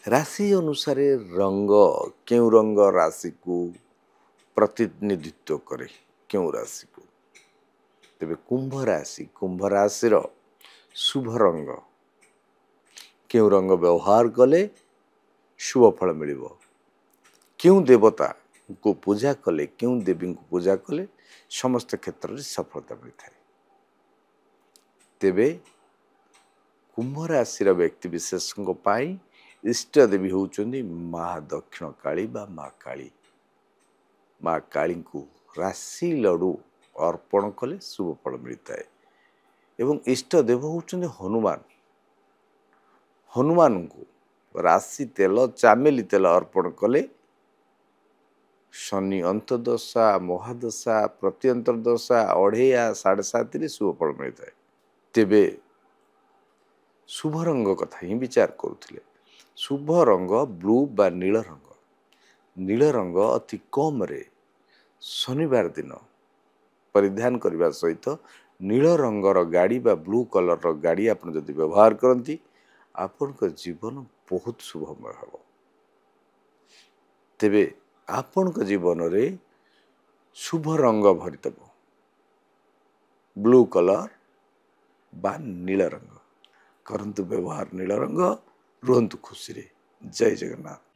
राशि अनुसार रंग क्यों रंग राशि को प्रतिनिधित्व करे क्यों राशि को तेरे कुंभ राशि शुभ रंग क्यों रंग व्यवहार कले शुभ फल मिलिबो क्यों देवता को पूजा कले क्यों देवी को पूजा कले समस्त क्षेत्र में सफलता मिलता है। तेबे कुंभ राशि व्यक्ति विशेष इष्ट देवी होउचंदी माँ दक्षिण काली बा माँ काली। माँ काली को राशि लड्डू अर्पण कले शुभ फल मिलता है एवं इष्ट देव होउचंदी हनुमान। हनुमान को राशि तेल चामेली तेल अर्पण कले शनि अंतदशा महादशा प्रत्यंतरदशा अढ़ेया 7.5 शुभ फल मिलता है। तेबे शुभ रंग कथा ही विचार करुले शुभ रंग ब्लू बा नील रंग अति कम रे शनिवार दिन परिधान करने सहित नील रंगर गाड़ी बा ब्लू कलर गाड़ी आप जदि व्यवहार करती आपण जीवन बहुत शुभमय हम। तेबे आपण जीवन रे शुभ रंग भरितब ब्लू कलर बा नील रंग करंतु व्यवहार नील रंग रुहंतु खुशी रे। जय जगन्नाथ।